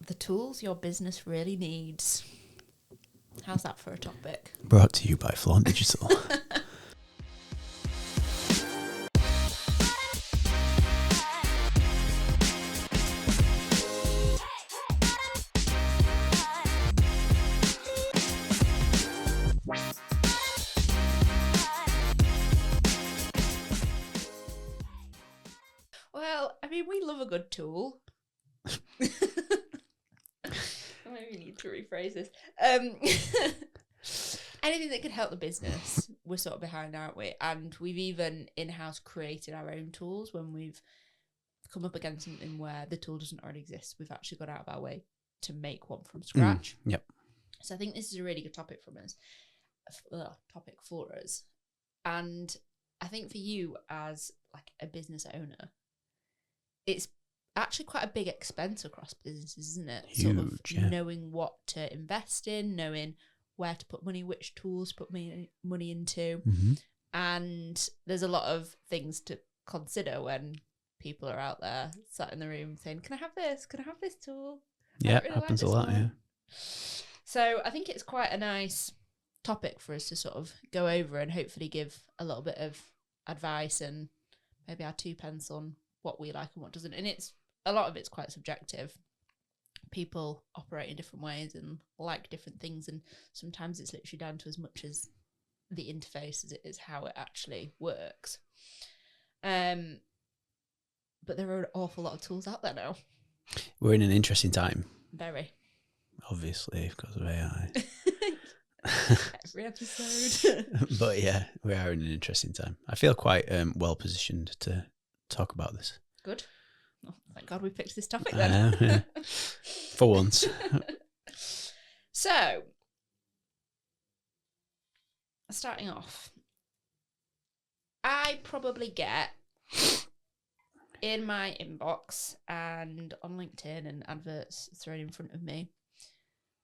The tools your business really needs. How's that for a topic? Brought to you by Flaunt Digital. Well, I mean, we love a good tool. I maybe need to rephrase this. Anything that could help the business, we're sort of behind, aren't we? And we've even in-house created our own tools when we've come up against something where the tool doesn't already exist. We've actually got out of our way to make one from scratch. Yep. So I think this is a really good topic for us. And I think for you as like a business owner, it's actually quite a big expense across businesses, isn't it? Huge, sort of yeah. knowing what to invest in, knowing where to put money, which tools to put money into. Mm-hmm. And there's a lot of things to consider when people are out there sat in the room saying, can I have this? Can I have this tool? Yeah, really happens a lot, yeah. So I think it's quite a nice topic for us to sort of go over and hopefully give a little bit of advice and maybe our 2 pence on what we like and what doesn't. And a lot of it's quite subjective. People operate in different ways and like different things, and sometimes it's literally down to as much as the interface as it is how it actually works. But there are an awful lot of tools out there now. We're in an interesting time. Very. Obviously, because of AI. Every episode. But yeah, we are in an interesting time. I feel quite well positioned to talk about this. Good. Oh, thank God we picked this topic then. Yeah. For once. So, starting off, I probably get in my inbox and on LinkedIn and adverts thrown in front of me,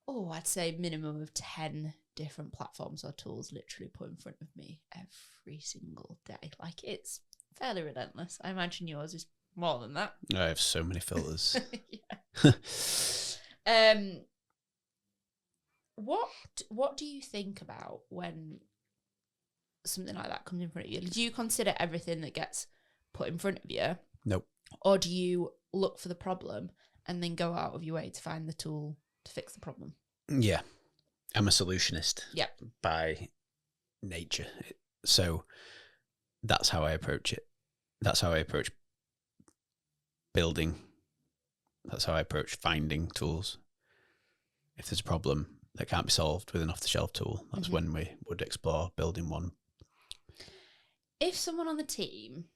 I'd say minimum of 10 different platforms or tools literally put in front of me every single day. Like, it's fairly relentless. I imagine yours is more than that. I have so many filters. Yeah. What do you think about when something like that comes in front of you? Do you consider everything that gets put in front of you? Nope. Or do you look for the problem and then go out of your way to find the tool to fix the problem? Yeah. I'm a solutionist. Yep. By nature. So that's how I approach it. That's how I approach building. That's how I approach finding tools. If there's a problem that can't be solved with an off-the-shelf tool, that's when we would explore building one. If someone on the team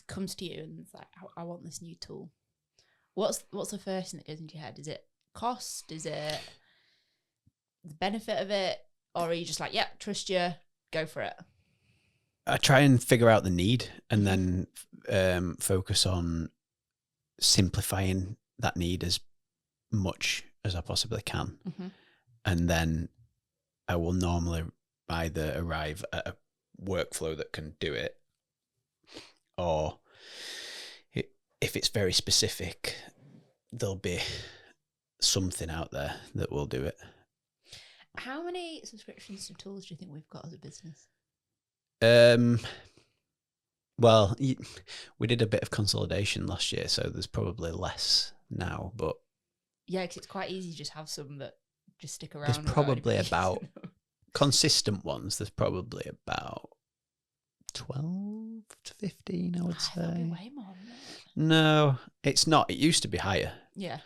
comes to you and is like, I want this new tool, what's the first thing that goes into your head? Is it cost? Is it the benefit of it? Or are you just like, yeah, trust you, go for it? I try and figure out the need and then focus on simplifying that need as much as I possibly can. And then I will normally either arrive at a workflow that can do it, or if it's very specific, there'll be something out there that will do it. How many subscriptions to tools do you think we've got as a business? Well, we did a bit of consolidation last year, so there's probably less now, but yeah, because it's quite easy to just have some that just stick around. There's probably about consistent ones. There's probably about 12 to 15, I would say. That'd be way more than that. No, it's not. It used to be higher. Yeah.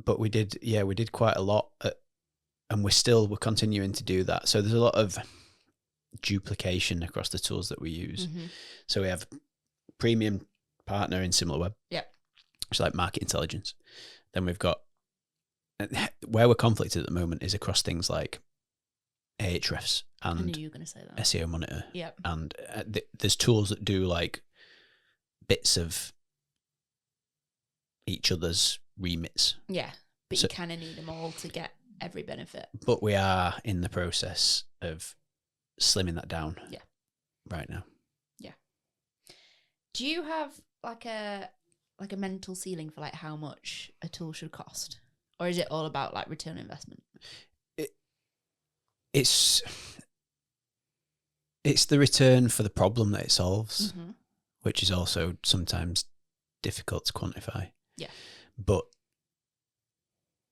But we did quite a lot, and we're continuing to do that. So there's a lot of duplication across the tools that we use. So we have premium partner in SimilarWeb. Yeah. It's like market intelligence. Then we've got where we're conflicted at the moment is across things like Ahrefs and I knew you were going to say that. SEO Monitor. Yep. And there's tools that do like bits of each other's remits. Yeah, but you kind of need them all to get every benefit. But we are in the process of slimming that down. Yeah. Right now. Yeah. Do you have like a mental ceiling for like how much a tool should cost, or is it all about like return on investment? It's the return for the problem that it solves, which is also sometimes difficult to quantify. Yeah. But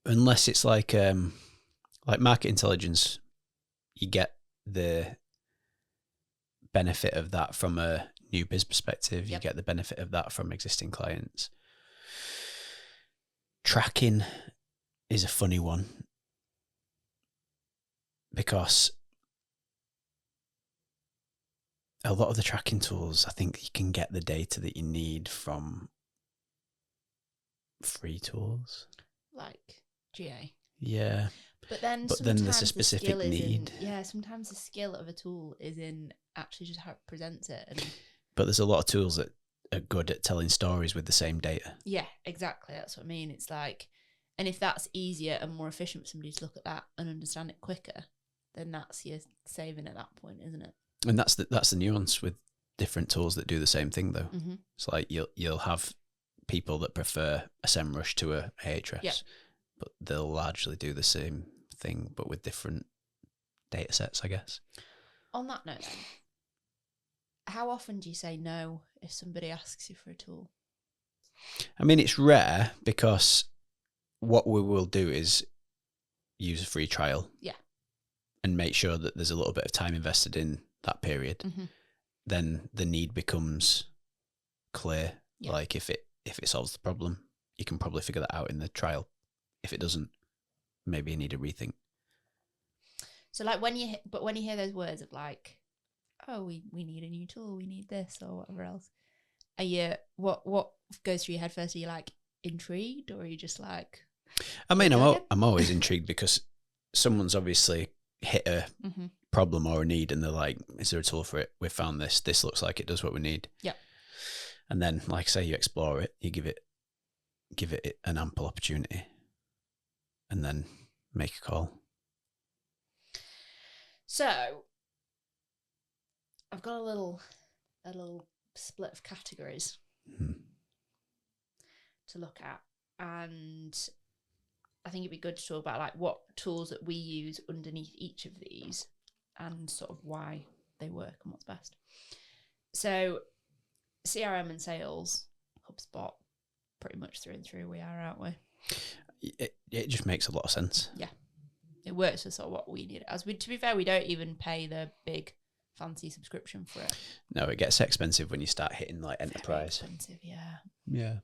unless it's like market intelligence, you get the benefit of that from a new biz perspective. You get the benefit of that from existing clients. Tracking is a funny one because a lot of the tracking tools, I think you can get the data that you need from free tools. Like GA. Yeah. But then there's a specific need. Sometimes the skill of a tool is in actually just how it presents it. But there's a lot of tools that are good at telling stories with the same data. Yeah, exactly. That's what I mean. It's like, and if that's easier and more efficient for somebody to look at that and understand it quicker, then that's your saving at that point, isn't it? And that's the nuance with different tools that do the same thing, though. Mm-hmm. It's like you'll have people that prefer a SEMrush to a Ahrefs, but they'll largely do the same thing, but with different data sets, I guess. On that note, then, how often do you say no if somebody asks you for a tool? I mean, it's rare because what we will do is use a free trial. Yeah. And make sure that there's a little bit of time invested in that period. Mm-hmm. Then the need becomes clear. Yeah. Like if it solves the problem, you can probably figure that out in the trial. If it doesn't, maybe you need a rethink. So like when you hear those words of like, oh, we need a new tool, we need this or whatever else, are you what goes through your head first? Are you like intrigued, or are you just like? I mean, I'm always intrigued because someone's obviously hit a problem or a need, and they're like, "Is there a tool for it? We found this. This looks like it does what we need." Yeah. And then, like say, you explore it, you give it an ample opportunity, and then make a call. So, I've got a little split of categories to look at, and I think it'd be good to talk about like what tools that we use underneath each of these and sort of why they work and what's best. So, CRM and sales, HubSpot, pretty much through and through we are, aren't we? It just makes a lot of sense. Yeah. It works for sort of what we need. To be fair, we don't even pay the big fancy subscription for it. No, it gets expensive when you start hitting like enterprise. Very expensive, yeah. Yeah.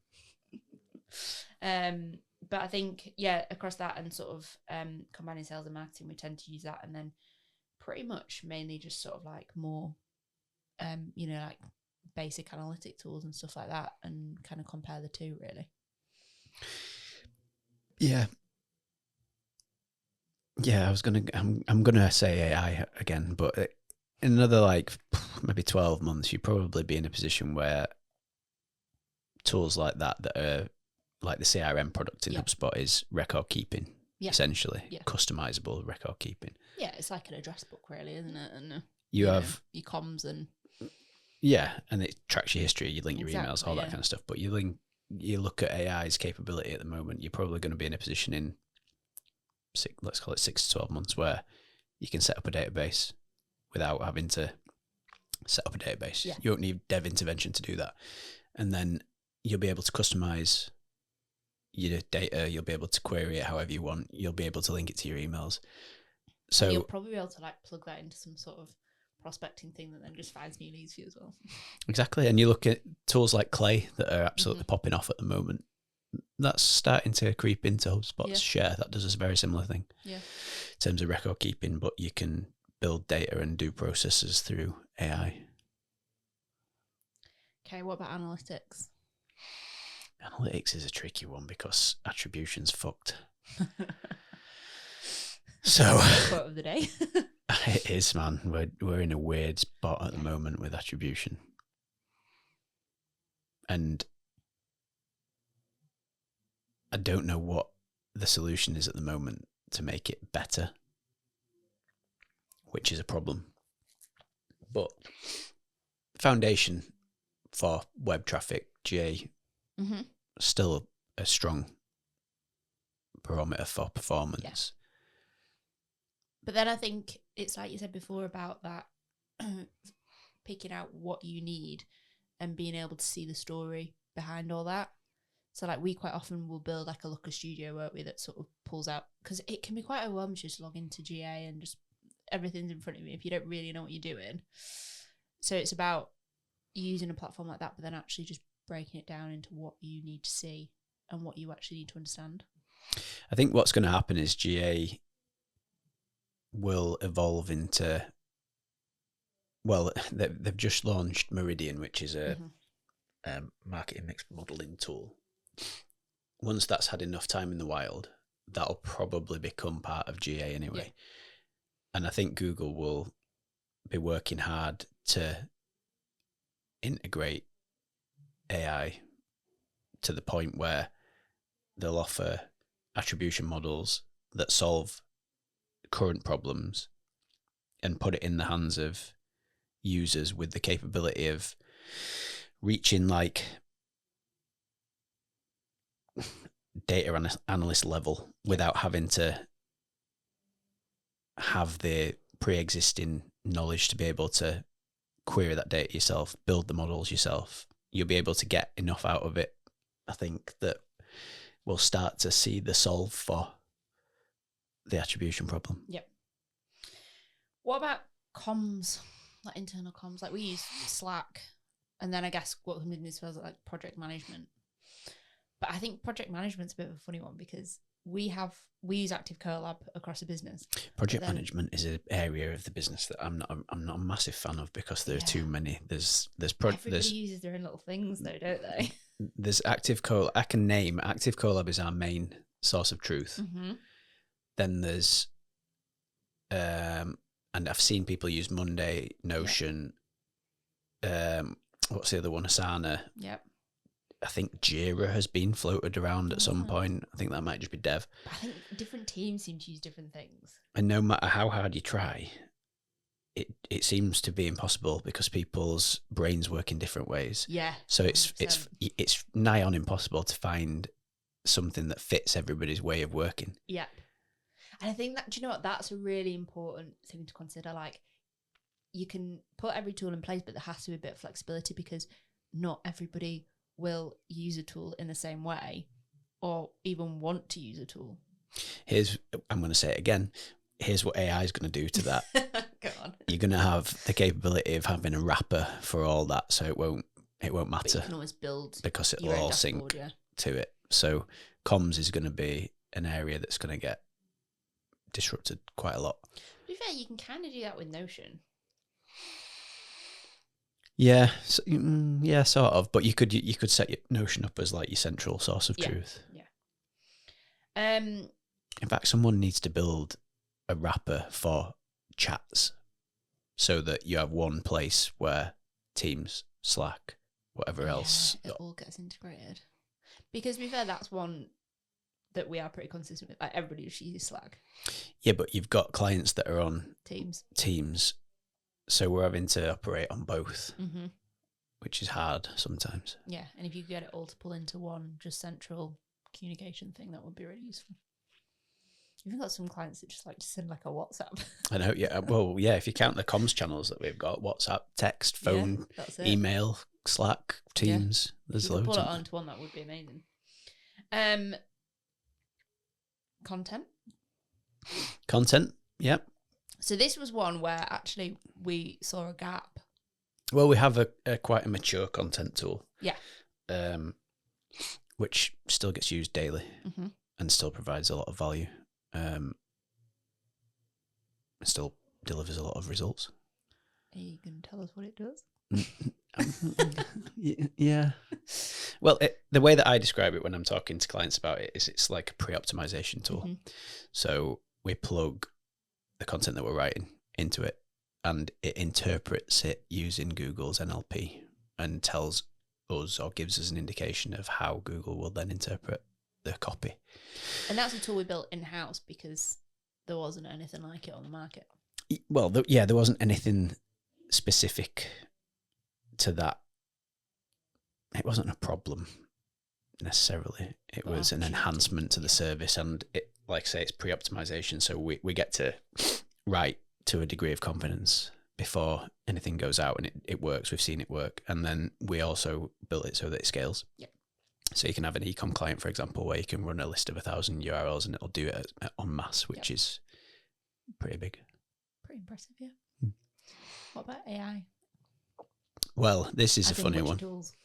But I think, yeah, across that and sort of combining sales and marketing, we tend to use that, and then pretty much mainly just sort of like more, like basic analytic tools and stuff like that, and kind of compare the two really. Yeah. Yeah, I'm gonna say AI again, but in another like maybe 12 months, you'd probably be in a position where tools like that are like the CRM product in HubSpot is record keeping, essentially customizable record keeping. Yeah, it's like an address book, really, isn't it? And you have your comms and and it tracks your history, you link your emails, all that kind of stuff. But you look at AI's capability at the moment, you're probably going to be in a position in let's call it 6 to 12 months where you can set up a database without having to set up a database. Yeah. You don't need dev intervention to do that. And then you'll be able to customize your data. You'll be able to query it however you want. You'll be able to link it to your emails. So and you'll probably be able to like plug that into some sort of prospecting thing that then just finds new leads for you as well. Exactly. And you look at tools like Clay that are absolutely popping off at the moment. That's starting to creep into HubSpot's share. That does a very similar thing. Yeah. In terms of record keeping, but you can build data and do processes through AI. Okay, what about analytics? Analytics is a tricky one because attribution's fucked. So quote of the day. It is, man. We're in a weird spot at the moment with attribution. And I don't know what the solution is at the moment to make it better, which is a problem. But foundation for web traffic GA Mm-hmm. still a strong barometer for performance. But then I think it's like you said before about that picking out what you need and being able to see the story behind all that. So like we quite often will build like a Looker Studio, won't we, that sort of pulls out, because it can be quite overwhelming to just log into GA and just everything's in front of you if you don't really know what you're doing. So it's about using a platform like that, but then actually just breaking it down into what you need to see and what you actually need to understand. I think what's going to happen is GA will evolve into, well, they've just launched Meridian, which is a marketing mix modeling tool. Once that's had enough time in the wild, that'll probably become part of GA anyway. Yeah. And I think Google will be working hard to integrate AI to the point where they'll offer attribution models that solve current problems and put it in the hands of users with the capability of reaching like data analyst level without having to have the pre-existing knowledge to be able to query that data yourself, build the models yourself. You'll be able to get enough out of it, I think, that we'll start to see the solve for the attribution problem. Yep. What about comms, like internal comms? Like we use Slack, and then I guess what comes in as well as like project management. But I think project management's a bit of a funny one because we use Active Collab across the business. Project management is an area of the business that I'm not a massive fan of because there are too many. Everybody uses their own little things though, don't they? There's Active Collab. I can name Active Collab is our main source of truth. Mm-hmm. Then there's, and I've seen people use Monday, Notion. Yep. What's the other one? Asana. Yep. I think Jira has been floated around at some point. I think that might just be dev. I think different teams seem to use different things. And no matter how hard you try, it seems to be impossible because people's brains work in different ways. Yeah. So it's nigh on impossible to find something that fits everybody's way of working. Yeah. And I think that, do you know what? That's a really important thing to consider. Like, you can put every tool in place, but there has to be a bit of flexibility because not everybody will use a tool in the same way or even want to use a tool. I'm going to say it again. Here's what AI is going to do to that. Go on. You're going to have the capability of having a wrapper for all that, so it won't matter. But you can always build because it'll all sync to it. So comms is going to be an area that's going to get disrupted quite a lot. To be fair, you can kind of do that with Notion. Yeah, sort of. But you could set your Notion up as like your central source of truth. Yeah. In fact, someone needs to build a wrapper for chats so that you have one place where Teams, Slack, whatever else, it all gets integrated. Because to be fair, that's one that we are pretty consistent with. Like everybody just uses Slack. Yeah, but you've got clients that are on Teams. So we're having to operate on both, which is hard sometimes. Yeah, and if you get it all to pull into one just central communication thing, that would be really useful. You've even got some clients that just like to send like a WhatsApp. I know, yeah. Well, yeah, if you count the comms channels that we've got, WhatsApp, text, phone, email, Slack, Teams, there's loads. Pull it onto one, that would be amazing. Content, yep. So this was one where actually we saw a gap. Well, we have a quite a mature content tool. Yeah. Which still gets used daily and still provides a lot of value. Still delivers a lot of results. Are you going to tell us what it does? Yeah. Well, the way that I describe it when I'm talking to clients about it is it's like a pre-optimization tool. So we plug the content that we're writing into it and it interprets it using Google's NLP and tells us or gives us an indication of how Google will then interpret the copy. And that's a tool we built in-house because there wasn't anything like it on the market. Well, there wasn't anything specific to that it wasn't a problem necessarily. It Well, was an opportunity, enhancement to the service, and it, like I say, it's pre-optimization. So we get to write to a degree of confidence before anything goes out, and it works. We've seen it work, and then we also built it so that it scales. Yep. So you can have an e-com client, for example, where you can run a list of 1,000 URLs and it'll do it en masse, which is pretty big. Pretty impressive, yeah. What about AI? Well, this is As a in funny which one. Tools?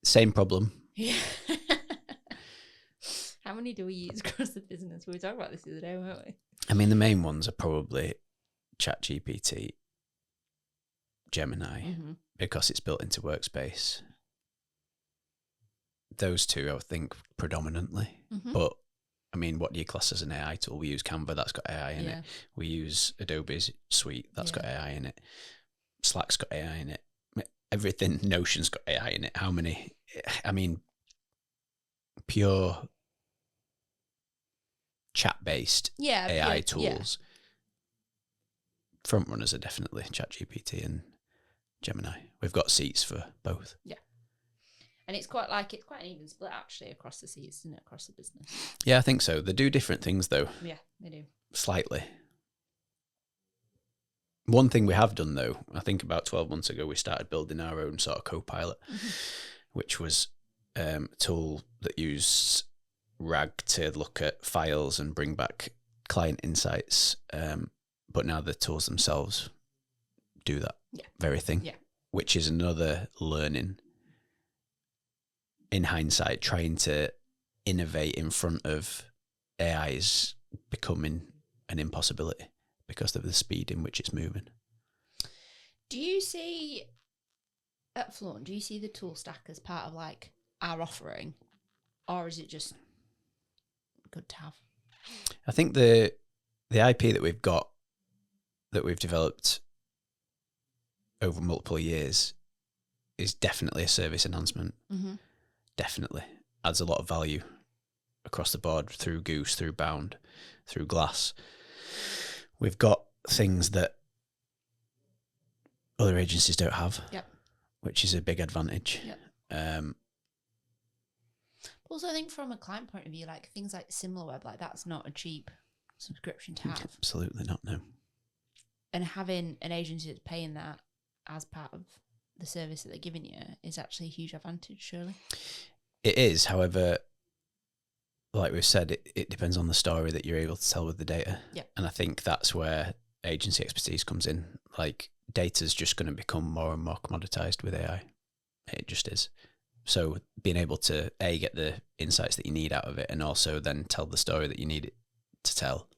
Same problem. Yeah. How many do we use across the business? We were talking about this the other day, weren't we? I mean, the main ones are probably ChatGPT, Gemini, because it's built into Workspace. Those two, I would think, predominantly. But, I mean, what do you class as an AI tool? We use Canva, that's got AI in it. We use Adobe's Suite, that's got AI in it. Slack's got AI in it. Everything, Notion's got AI in it. How many? I mean, pure chat-based AI tools. Front runners are definitely ChatGPT and Gemini. We've got seats for both. Yeah. And it's quite an even split actually across the seats, isn't it? Across the business. Yeah, I think so. They do different things though. Yeah, they do. Slightly. One thing we have done though, I think about 12 months ago, we started building our own sort of co-pilot, which was a tool that used RAG to look at files and bring back client insights. But now the tools themselves do that very thing, which is another learning. In hindsight, trying to innovate in front of AI is becoming an impossibility because of the speed in which it's moving. Do you see at Flaunt, do you see the tool stack as part of like our offering, or is it just good to have? I think the IP that we've got, that we've developed over multiple years, is definitely a service enhancement. Definitely adds a lot of value across the board through Goose, through Bound, through Glass. We've got things that other agencies don't have, which is a big advantage. Also, I think from a client point of view, like things like SimilarWeb, like that's not a cheap subscription to have. Absolutely not, no. And having an agency that's paying that as part of the service that they're giving you is actually a huge advantage, surely. It is, however, like we've said, it depends on the story that you're able to tell with the data. And I think that's where agency expertise comes in. Like, data's just going to become more and more commoditized with AI. It just is. So being able to, A, get the insights that you need out of it, and also then tell the story that you need it to tell,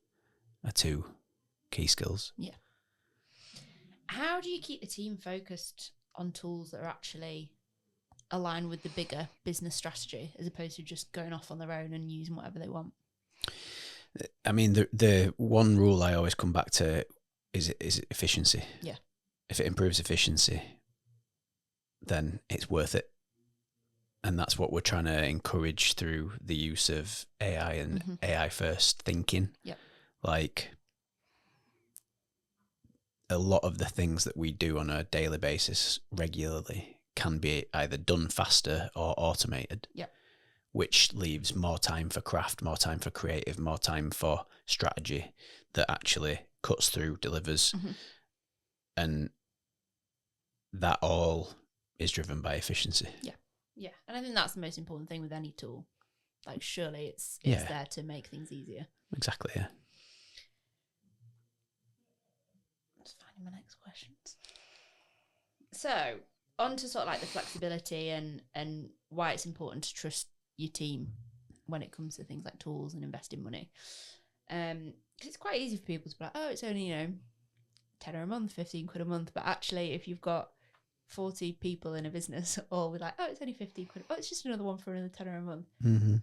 are two key skills. Yeah. How do you keep the team focused on tools that are actually align with the bigger business strategy as opposed to just going off on their own and using whatever they want? I mean, the one rule I always come back to is efficiency. Yeah. If it improves efficiency, then it's worth it. And that's what we're trying to encourage through the use of AI and AI first thinking. Yeah. Like, a lot of the things that we do on a daily basis regularly can be either done faster or automated, which leaves more time for craft, more time for creative, more time for strategy that actually cuts through, delivers. And that all is driven by efficiency. Yeah. And I think that's the most important thing with any tool. Like, surely it's there to make things easier. Exactly, yeah. Just finding my next questions. So, on to sort of like the flexibility and why it's important to trust your team when it comes to things like tools and investing money. Because it's quite easy for people to be like, oh, it's only, £10 a month, 15 quid a month. But actually, if you've got 40 people in a business all with like, oh, it's only 15 quid. Oh, it's just another one for another £10 a month.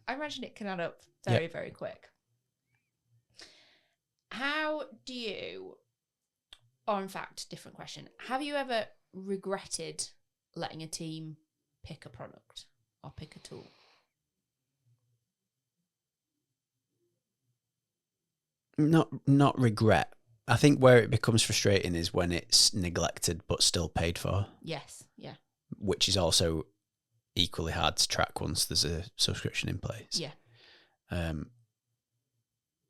I imagine it can add up very, very quick. How do you, or in fact, different question, have you ever regretted letting a team pick a product or pick a tool? Not regret. I think where it becomes frustrating is when it's neglected but still paid for. Yes, yeah. which is also equally hard to track once there's a subscription in place. Yeah.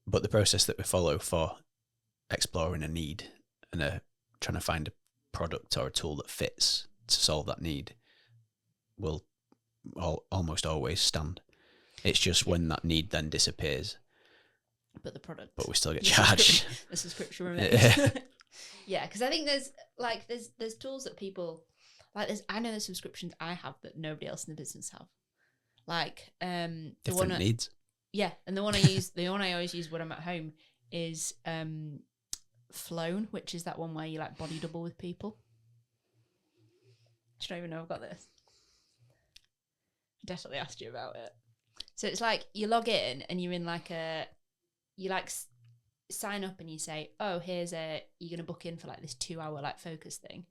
But the process that we follow for exploring a need and trying to find a product or a tool that fits to solve that need will almost always stand. It's just when that need then disappears. But the product. But we still get charged. The subscription remains. Yeah, because I think there's tools that people like. I know there's subscriptions I have that nobody else in the business have. Like different needs. Yeah, and the one I always use when I'm at home is Flown, which is that one where you like body double with people. I don't even know I've got this. I definitely asked you about it. So it's like you log in and you're in like sign up and you say, oh, you're gonna book in for like this 2-hour like focus thing,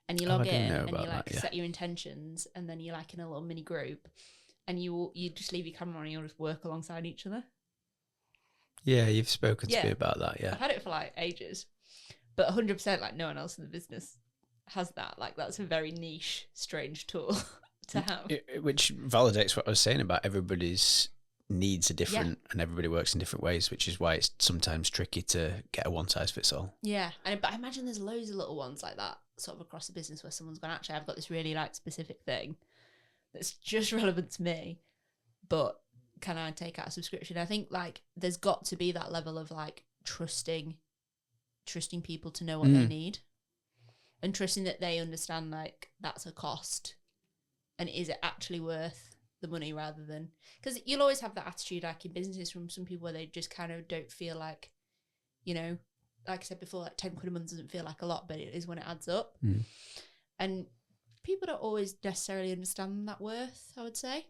and you log in and you like set your intentions, and then you're like in a little mini group, and you just leave your camera on and you'll just work alongside each other. Yeah, you've spoken to me about that. Yeah, I've had it for like ages, but 100% like no one else in the business has that. Like that's a very niche, strange tool to have. Which validates what I was saying about everybody's needs are different and everybody works in different ways, which is why it's sometimes tricky to get a one size fits all. Yeah, but I imagine there's loads of little ones like that sort of across the business where someone's gone, actually, I've got this really like specific thing that's just relevant to me, but can I take out a subscription? I think like there's got to be that level of like trusting people to know what they need, and trusting that they understand like that's a cost, and is it actually worth the money, rather than, because you'll always have that attitude like in businesses from some people where they just kind of don't feel like, you know, like I said before, like 10 quid a month doesn't feel like a lot, but it is when it adds up. And people don't always necessarily understand that worth, I would say.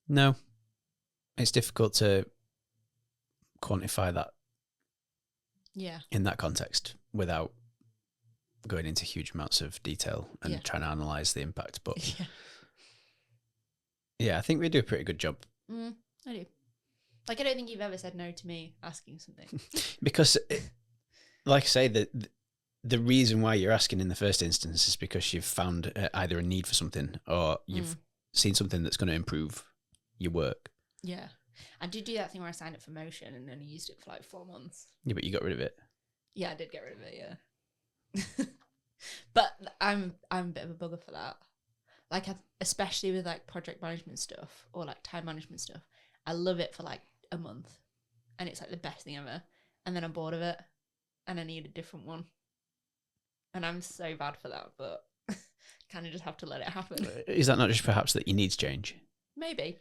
No, it's difficult to quantify that in that context without going into huge amounts of detail and trying to analyse the impact. But yeah, I think we do a pretty good job. I do. Like, I don't think you've ever said no to me asking something. Because, like I say, the reason why you're asking in the first instance is because you've found either a need for something or you've seen something that's going to improve your work. Yeah. I did do that thing where I signed up for Motion and only used it for like 4 months. Yeah, but you got rid of it. Yeah, I did get rid of it, yeah. But I'm a bit of a bugger for that. Like, especially with like project management stuff or like time management stuff, I love it for like a month and it's like the best thing ever. And then I'm bored of it and I need a different one. And I'm so bad for that, but kind of just have to let it happen. Is that not just perhaps that your needs change? Maybe.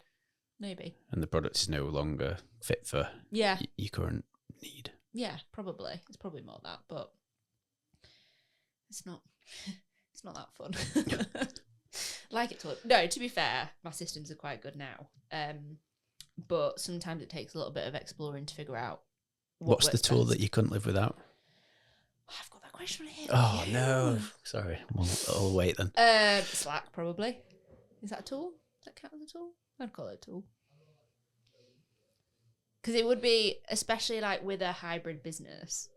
And the product is no longer fit for your current need. Yeah, probably. It's probably more that, but it's not that fun. Like it to. No, to be fair, my systems are quite good now. But sometimes it takes a little bit of exploring to figure out what's the tool that you couldn't live without. I've got that question on here. Oh no, sorry. I'll wait then. Slack probably. Is that a tool? Does that count as a tool? I'd call it a tool. Because it would be, especially like with a hybrid business,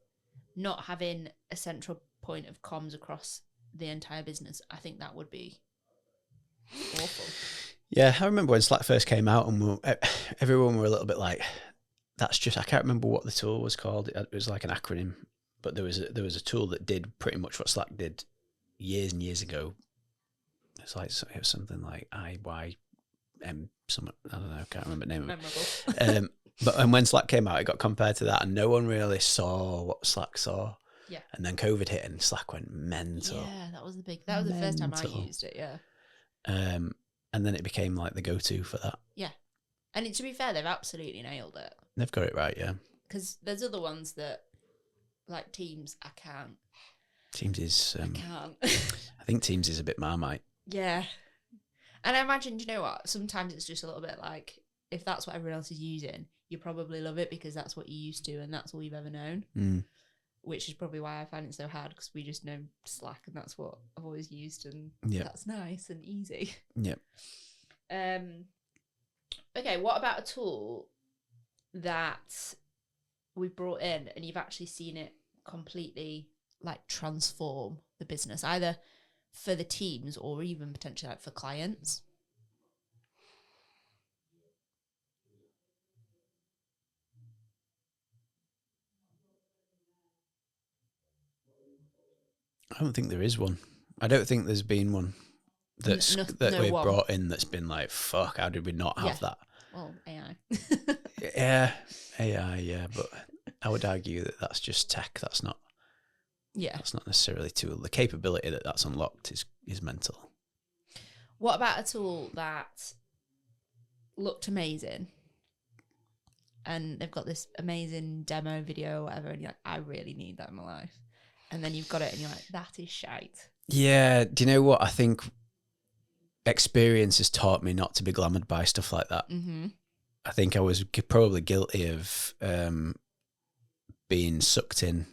not having a central point of comms across the entire business. I think that would be awful. Yeah, I remember when Slack first came out and everyone were a little bit like, that's just, I can't remember what the tool was called. It was like an acronym, but there was a tool that did pretty much what Slack did years and years ago. It was something like IYM, something, I don't know, I can't remember the name of it. But when Slack came out, it got compared to that and no one really saw what Slack saw. Yeah. And then COVID hit and Slack went mental. Yeah, that was the first time I used it, yeah. And then it became like the go-to for that. Yeah. And to be fair, they've absolutely nailed it. They've got it right, yeah. Because there's other ones that, like Teams, I can't. Teams is... I can't. I think Teams is a bit Marmite. Yeah. And I imagine, you know what, sometimes it's just a little bit like, if that's what everyone else is using, you probably love it because that's what you're used to and that's all you've ever known. Which is probably why I find it so hard, because we just know Slack and that's what I've always used, and that's nice and easy. Yep. Okay, what about a tool that we've brought in and you've actually seen it completely like transform the business, either for the teams or even potentially like for clients? I don't think there is one. I don't think there's been one that we've brought in that's been like, fuck, how did we not have that? Well, AI. Yeah, AI, yeah, but I would argue that that's just tech. That's not necessarily tool. The capability that's unlocked is mental. What about a tool that looked amazing and they've got this amazing demo video or whatever, and you're like, I really need that in my life, and then you've got it and you're like, that is shite? Yeah, do you know what? I think experience has taught me not to be glamoured by stuff like that. Mm-hmm. I think I was probably guilty of being sucked in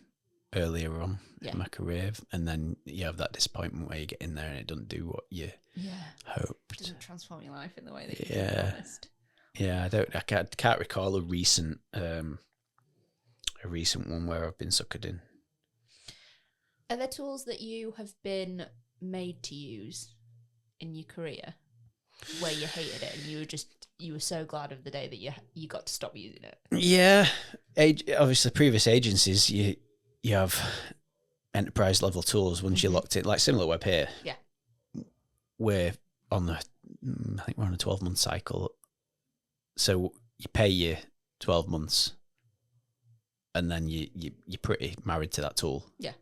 earlier on in my career, and then you have that disappointment where you get in there and it doesn't do what you hoped. It doesn't transform your life in the way that you promised. Yeah, I can't recall a recent one where I've been suckered in. Are there tools that you have been made to use in your career where you hated it and you were so glad of the day that you got to stop using it? Yeah, obviously previous agencies you have enterprise level tools once you're locked in, like SimilarWeb here. Yeah, we're on I think we're on a 12-month cycle, so you pay your 12 months, and then you're pretty married to that tool. Yeah,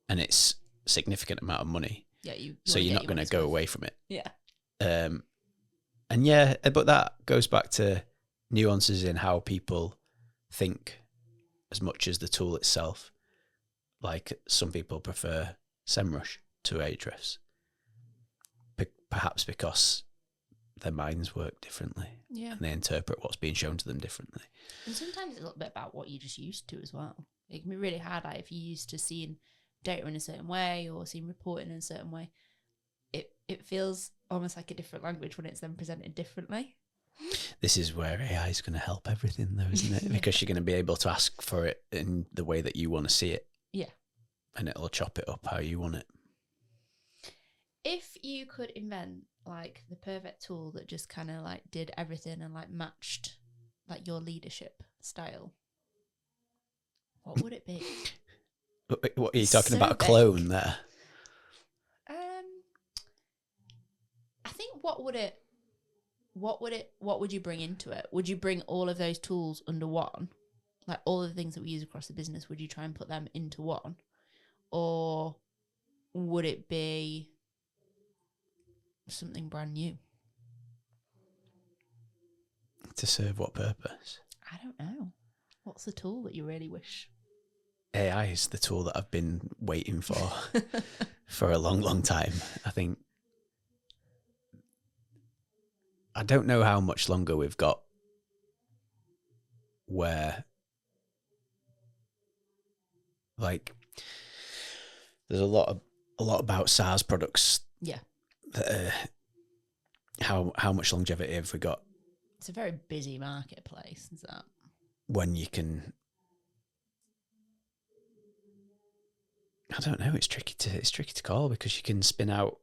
and it's a significant amount of money. Yeah, so you're not going to go away from it. Yeah. And yeah, but that goes back to nuances in how people think as much as the tool itself. Like some people prefer SEMrush to Ahrefs, perhaps because their minds work differently. Yeah. And they interpret what's being shown to them differently. And sometimes it's a little bit about what you're just used to as well. It can be really hard, like if you're used to seeing data in a certain way or seeing reporting in a certain way, it feels almost like a different language when it's then presented differently. This is where AI is going to help everything though, isn't it? Because you're going to be able to ask for it in the way that you want to see it. Yeah. And it'll chop it up how you want it. If you could invent like the perfect tool that just kind of like did everything and like matched like your leadership style, what would it be? What are you talking about? A clone there? I think what would you bring into it? Would you bring all of those tools under one? Like all of the things that we use across the business, would you try and put them into one? Or would it be something brand new? To serve what purpose? I don't know. What's the tool that you really wish? AI is the tool that I've been waiting for for a long, long time. I don't know how much longer we've got where, like, there's a lot about SaaS products. Yeah. That how much longevity have we got? It's a very busy marketplace, is that? When you can, I don't know. It's tricky to call because you can spin out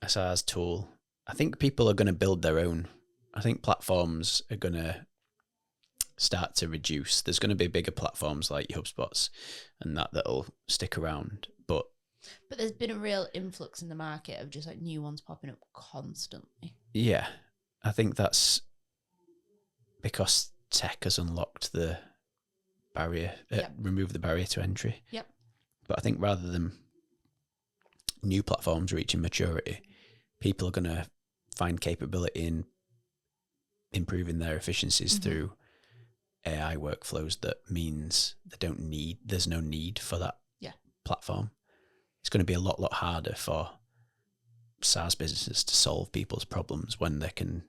a SaaS tool. I think people are going to build their own. I think platforms are going to start to reduce. There's going to be bigger platforms like your HubSpots and that'll stick around. But there's been a real influx in the market of just like new ones popping up constantly. Yeah, I think that's because tech has unlocked the barrier, removed the barrier to entry. Yep. But I think rather than new platforms reaching maturity, people are going to find capability in improving their efficiencies through AI workflows. That means there's no need for that platform. It's going to be a lot harder for SaaS businesses to solve people's problems when they can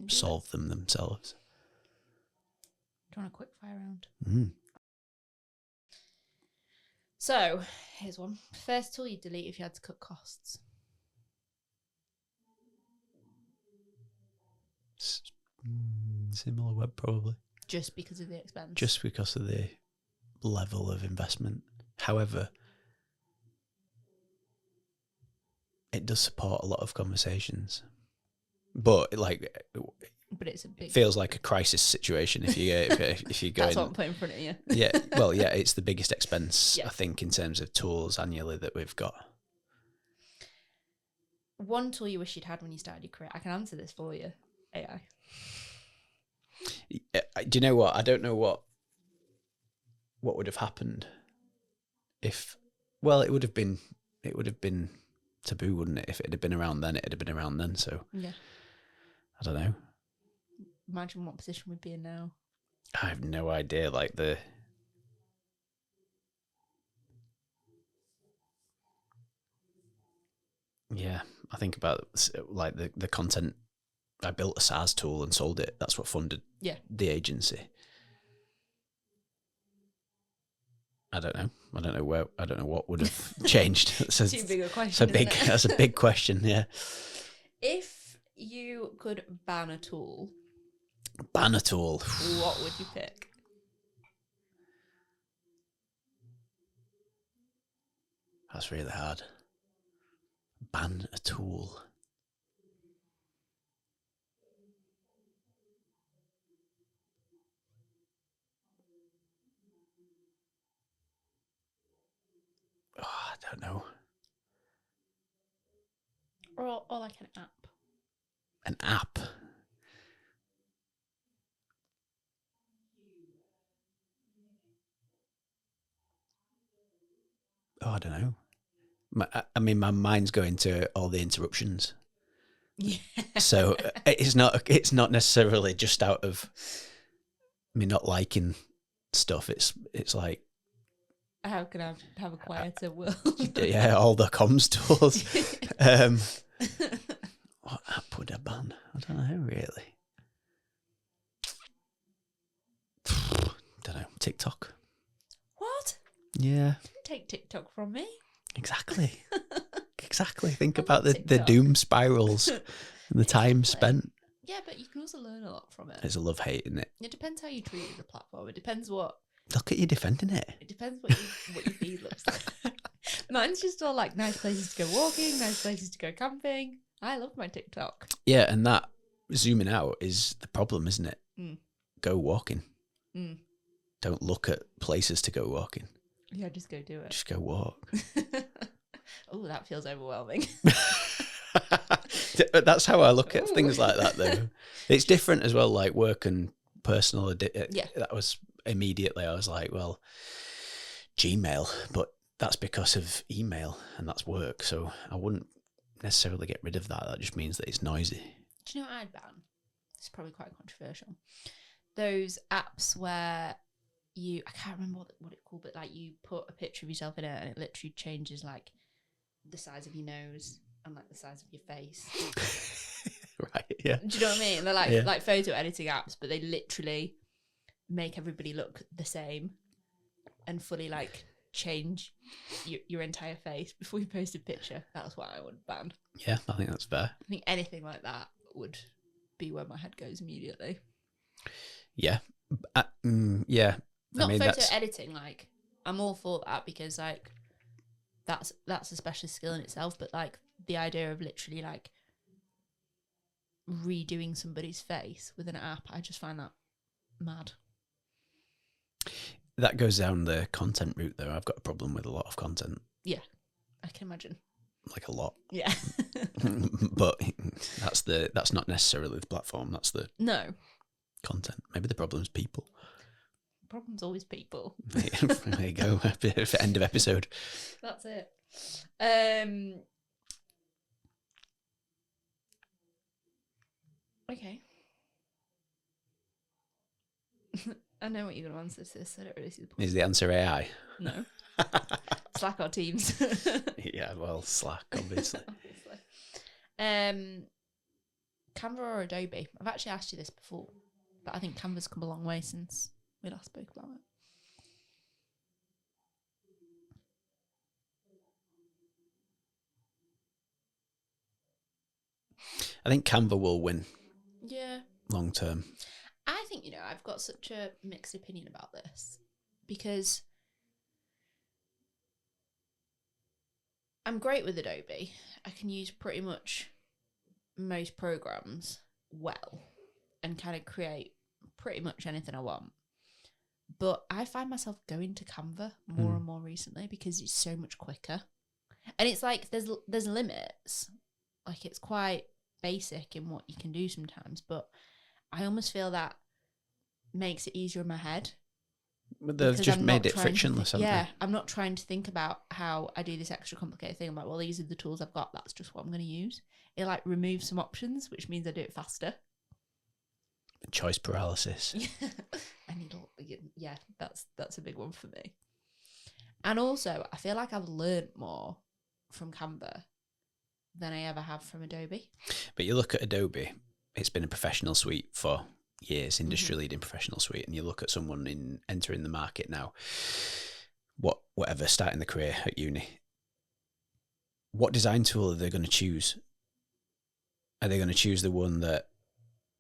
solve them themselves. Do you want a quick fire round? Mm. So, here's one. First tool you'd delete if you had to cut costs. SimilarWeb, probably. Just because of the expense? Just because of the level of investment. However, it does support a lot of conversations, but it's a big. It feels like a crisis situation if you if you go. That's what I'm putting in front of you. Yeah, well, yeah, it's the biggest expense Yeah. I think in terms of tools annually that we've got. One tool you wish you'd had when you started your career. I can answer this for you. AI. Do you know what? I don't know what would have happened if. Well, it would have been taboo, wouldn't it? If it had been around then, it'd have been around then. So yeah, I don't know. Imagine what position we'd be in now. I have no idea. Yeah, I think about the content. I built a SaaS tool and sold it. That's what funded the agency. I don't know. I don't know what would have changed. Too big a question. That's a big question. Yeah. If you could ban a tool, what would you pick? That's really hard. Ban a tool. Oh, I don't know. Or like an app. An app. Oh, I don't know. My mind's going to all the interruptions. Yeah. So it's not necessarily just out of me not liking stuff. It's like, how can I have a quieter world? Yeah, all the comms tools. What app would I ban? I don't know really. Don't know. TikTok. What? Yeah. Didn't take TikTok from me. Exactly. Exactly. Think about the doom spirals and the time spent. Yeah, but you can also learn a lot from it. There's a love-hate in it. It depends how you treat the platform. It depends what. Look at you defending it. It depends what your feed looks like. Mine's just all like nice places to go walking, nice places to go camping. I love my TikTok. Yeah, and that zooming out is the problem, isn't it? Mm. Go walking. Mm. Don't look at places to go walking. Yeah, just go do it. Just go walk. Oh, that feels overwhelming. That's how I look at things like that, though. It's different as well, like work and personal. Yeah. That was immediately, I was like, well, Gmail, but that's because of email and that's work. So I wouldn't necessarily get rid of that. That just means that it's noisy. Do you know what I'd ban? It's probably quite controversial. Those apps where I can't remember what it's called, but like you put a picture of yourself in it and it literally changes like the size of your nose and like the size of your face. Right, yeah. Do you know what I mean? They're like photo editing apps, but they literally make everybody look the same and fully like change your entire face before you post a picture. That's what I would ban. Yeah, I think that's fair. I think anything like that would be where my head goes immediately. Yeah. Yeah. Not photo editing, like I'm all for that because like that's a specialist skill in itself, but like the idea of literally like redoing somebody's face with an app, I just find that mad. That goes down the content route though. I've got a problem with a lot of content. Yeah, I can imagine. Like a lot. Yeah. But that's not necessarily the platform, that's the content. Maybe the problem's people. Problem's always people. There you go. End of episode. That's it. Okay. I know what you're going to answer to this. I don't really see the point. Is the answer AI? No. Slack or Teams. Yeah, well, Slack, obviously. Canva or Adobe? I've actually asked you this before, but I think Canva's come a long way since we last spoke about it. I think Canva will win. Yeah. Long term. I think, I've got such a mixed opinion about this because I'm great with Adobe. I can use pretty much most programs well and kind of create pretty much anything I want. But I find myself going to Canva more and more recently because it's so much quicker. And it's like there's limits. Like it's quite basic in what you can do sometimes, but I almost feel that makes it easier in my head. But they've just made it frictionless, haven't they? I'm not trying to think about how I do this extra complicated thing. I'm like, well, these are the tools I've got. That's just what I'm going to use. It like removes some options, which means I do it faster. Choice paralysis. Yeah, that's a big one for me. And also, I feel like I've learned more from Canva than I ever have from Adobe. But you look at Adobe, it's been a professional suite for years, industry-leading professional suite, and you look at someone entering the market now, whatever, starting the career at uni, what design tool are they going to choose? Are they going to choose the one that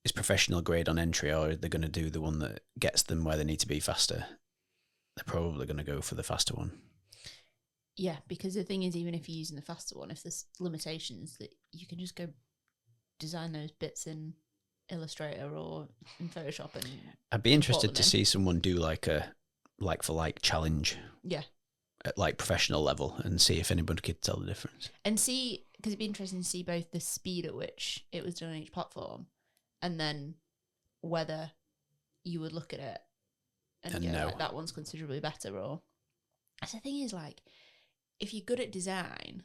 is professional grade on entry, or are they going to do the one that gets them where they need to be faster? They're probably going to go for the faster one. Yeah, because the thing is, even if you're using the faster one, if there's limitations, that you can just go design those bits in Illustrator or in Photoshop. And I'd be interested to see someone do like a like-for-like challenge. Yeah. At like professional level, and see if anybody could tell the difference. And see, because it'd be interesting to see both the speed at which it was done on each platform, and then whether you would look at it and go, like, that one's considerably better. Or, as the thing is, like, if you're good at design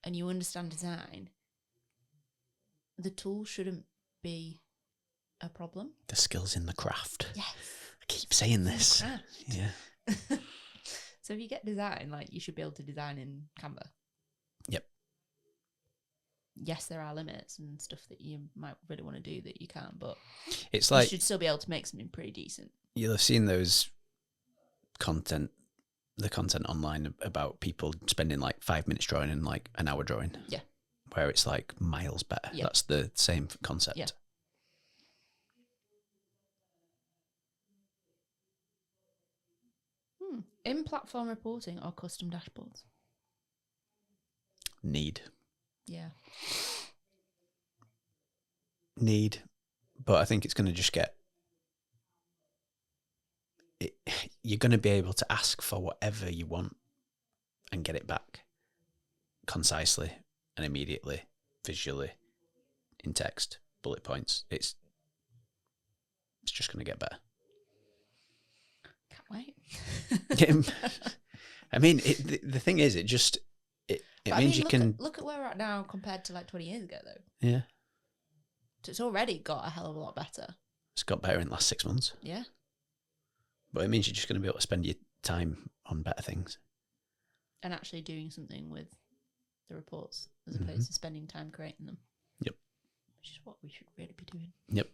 and you understand design, the tool shouldn't be a problem. The skill's in the craft. Yes. I keep saying this. Yeah. So if you get design, like, you should be able to design in Canva. Yep. Yes, there are limits and stuff that you might really want to do that you can't, but it's like you should still be able to make something pretty decent. You'll have seen the content online about people spending like 5 minutes drawing and like an hour drawing. Yeah. Where it's like miles better. Yeah. That's the same concept. Yeah. In-platform reporting or custom dashboards? Need. Yeah. Need. But I think it's going to just you're going to be able to ask for whatever you want and get it back concisely and immediately, visually, in text, bullet points. It's just going to get better. Can't wait. I mean, the thing is, it means you can look at where we're at now compared to like 20 years ago, though. Yeah. So it's already got a hell of a lot better. It's got better in the last 6 months. Yeah. But it means you're just going to be able to spend your time on better things. And actually doing something with the reports as opposed to spending time creating them. Yep. Which is what we should really be doing. Yep.